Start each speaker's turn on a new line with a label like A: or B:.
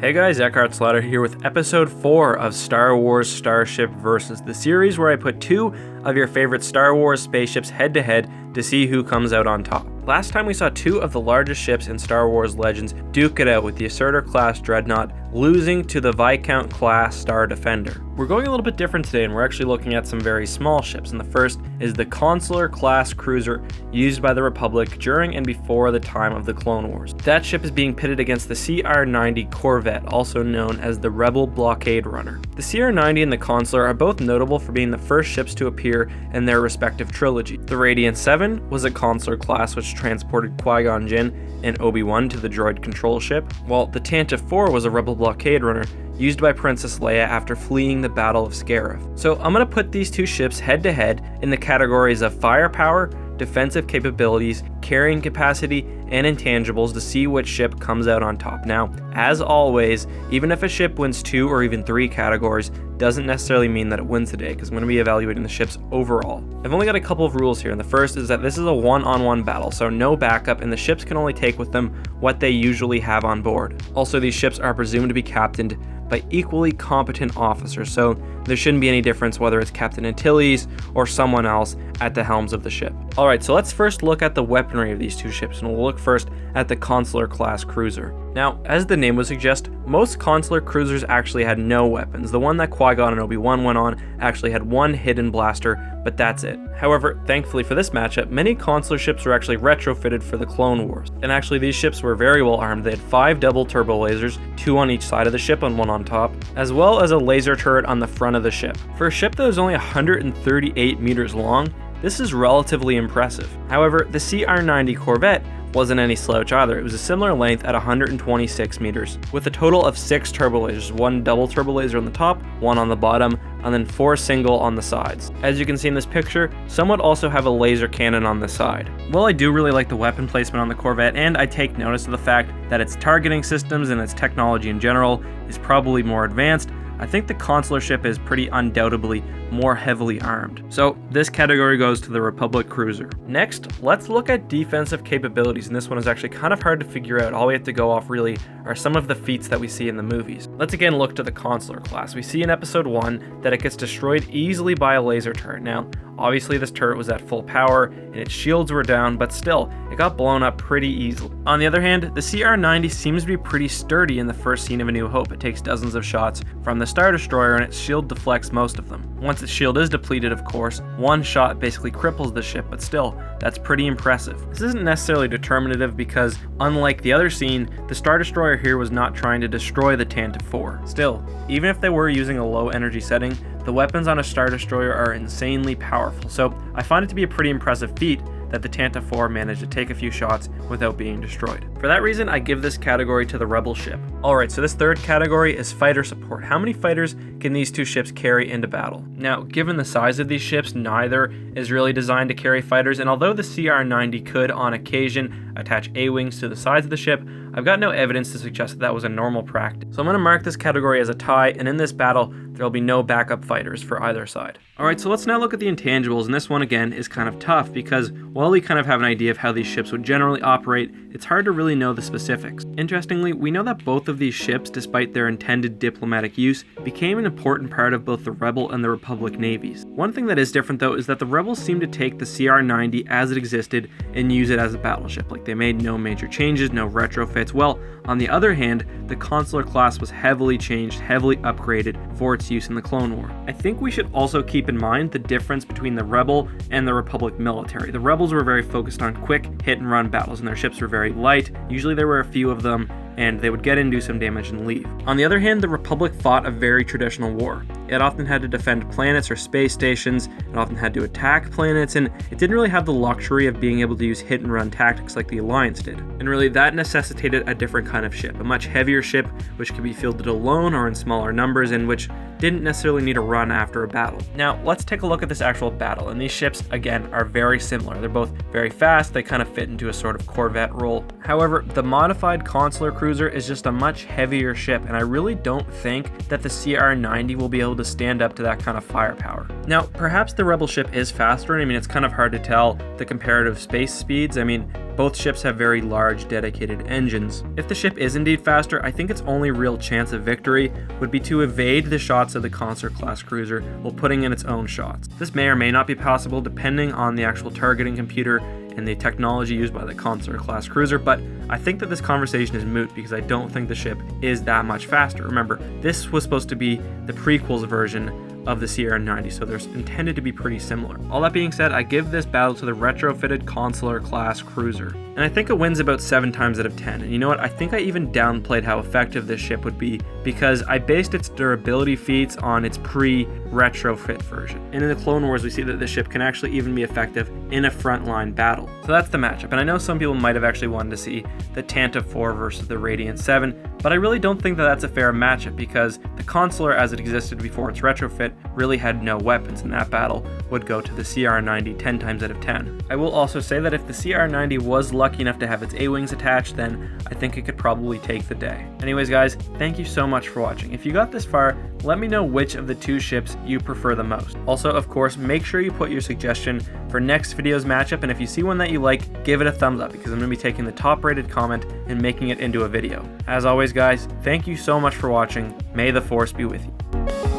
A: Hey guys, Eckhart Slaughter here with episode 4 of Star Wars Starship Versus, the series where I put 2 of your favorite Star Wars spaceships head to head to see who comes out on top. Last time we saw 2 of the largest ships in Star Wars Legends duke it out, with the Assertor class Dreadnought losing to the Viscount class Star Defender. We're going a little bit different today, and we're actually looking at some very small ships, and the first is the Consular class cruiser used by the Republic during and before the time of the Clone Wars. That ship is being pitted against the CR90 Corvette, also known as the Rebel Blockade Runner. The CR90 and the Consular are both notable for being the first ships to appear in their respective trilogy. The Radiant 7 was a Consular class which transported Qui-Gon Jinn and Obi-Wan to the droid control ship, while the Tantive IV was a Rebel Blockade Runner used by Princess Leia after fleeing the Battle of Scarif. So I'm going to put these 2 ships head to head in the categories of firepower, defensive capabilities, carrying capacity, and intangibles to see which ship comes out on top. Now, as always, even if a ship wins 2 or even 3 categories, doesn't necessarily mean that it wins the day, because I'm going to be evaluating the ships overall. I've only got a couple of rules here, and the first is that this is a one-on-one battle, so no backup, and the ships can only take with them what they usually have on board. Also, these ships are presumed to be captained by equally competent officers, so there shouldn't be any difference whether it's Captain Antilles or someone else at the helms of the ship. Alright, so let's first look at the weaponry of these 2 ships, and we'll look first at the Consular class cruiser. Now, as the name would suggest, most Consular cruisers actually had no weapons. The one that Qui-Gon and Obi-Wan went on actually had one hidden blaster, but that's it. However, thankfully for this matchup, many Consular ships were actually retrofitted for the Clone Wars. And actually these ships were very well armed. They had 5 double turbo lasers, 2 on each side of the ship and 1 on top, as well as a laser turret on the front of the ship. For a ship that was only 138 meters long, this is relatively impressive. However, the CR90 Corvette wasn't any slouch either. It was a similar length at 126 meters, with a total of 6 turbo lasers, 1 double turbo laser on the top, 1 on the bottom, and then 4 single on the sides. As you can see in this picture, some would also have a laser cannon on the side. While I do really like the weapon placement on the Corvette, and I take notice of the fact that its targeting systems and its technology in general is probably more advanced, I think the Consular ship is pretty undoubtedly more heavily armed. So this category goes to the Republic Cruiser. Next, let's look at defensive capabilities, and this one is actually kind of hard to figure out. All we have to go off really are some of the feats that we see in the movies. Let's again look to the Consular class. We see in episode 1 that it gets destroyed easily by a laser turret. Now, obviously this turret was at full power and its shields were down, but still, it got blown up pretty easily. On the other hand, the CR90 seems to be pretty sturdy in the first scene of A New Hope. It takes dozens of shots from the Star Destroyer and its shield deflects most of them. Once its shield is depleted, of course, one shot basically cripples the ship, but still, that's pretty impressive. This isn't necessarily determinative because, unlike the other scene, the Star Destroyer here was not trying to destroy the Tantive IV. Still, even if they were using a low energy setting, the weapons on a Star Destroyer are insanely powerful, so I find it to be a pretty impressive feat that the Tantive IV managed to take a few shots without being destroyed. For that reason, I give this category to the Rebel ship. Alright, so this third category is fighter support. How many fighters can these 2 ships carry into battle? Now, given the size of these ships, neither is really designed to carry fighters, and although the CR90 could, on occasion, attach A-wings to the sides of the ship, I've got no evidence to suggest that was a normal practice. So I'm going to mark this category as a tie, and in this battle, there will be no backup fighters for either side. Alright, so let's now look at the intangibles, and this one again is kind of tough because while we kind of have an idea of how these ships would generally operate, it's hard to really know the specifics. Interestingly, we know that both of these ships, despite their intended diplomatic use, became an important part of both the Rebel and the Republic navies. One thing that is different though is that the Rebels seem to take the CR90 as it existed and use it as a battleship. Like, they made no major changes, no retrofits. Well, on the other hand, the Consular class was heavily changed, heavily upgraded for its use in the Clone War. I think we should also keep in mind the difference between the Rebel and the Republic military. The Rebels were very focused on quick hit-and-run battles, and their ships were very light. Usually there were a few of them, and they would get in, do some damage, and leave. On the other hand, the Republic fought a very traditional war. It often had to defend planets or space stations, it often had to attack planets, and it didn't really have the luxury of being able to use hit-and-run tactics like the Alliance did. And really, that necessitated a different kind of ship, a much heavier ship which could be fielded alone or in smaller numbers, and which didn't necessarily need a run after a battle. Now, let's take a look at this actual battle, and these ships, again, are very similar. They're both very fast, they kind of fit into a sort of Corvette role. However, the modified Consular Cruiser is just a much heavier ship, and I really don't think that the CR90 will be able to stand up to that kind of firepower. Now, perhaps the Rebel ship is faster, and I mean, it's kind of hard to tell the comparative space speeds. I mean, Both ships have very large dedicated engines. If the ship is indeed faster, I think its only real chance of victory would be to evade the shots of the Consular class cruiser while putting in its own shots. This may or may not be possible depending on the actual targeting computer and the technology used by the Consular class cruiser, but I think that this conversation is moot because I don't think the ship is that much faster. Remember, this was supposed to be the prequel's version of the CR90, so they're intended to be pretty similar. All that being said, I give this battle to the retrofitted Consular class cruiser, and I think it wins about 7 times out of 10. And you know what, I think I even downplayed how effective this ship would be because I based its durability feats on its pre-retrofit version. And in the Clone Wars, we see that this ship can actually even be effective in a frontline battle. So that's the matchup, and I know some people might have actually wanted to see the Tantive IV versus the Radiant 7, but I really don't think that that's a fair matchup because the Consular as it existed before its retrofit really had no weapons, and that battle would go to the CR90 10 times out of 10. I will also say that if the CR90 was lucky enough to have its A-wings attached, then I think it could probably take the day. Anyways guys, thank you so much for watching. If you got this far, let me know which of the 2 ships you prefer the most. Also, of course, make sure you put your suggestion for next video's matchup, and if you see one that you like, give it a thumbs up because I'm going to be taking the top rated comment and making it into a video. As always guys, thank you so much for watching. May the Force be with you.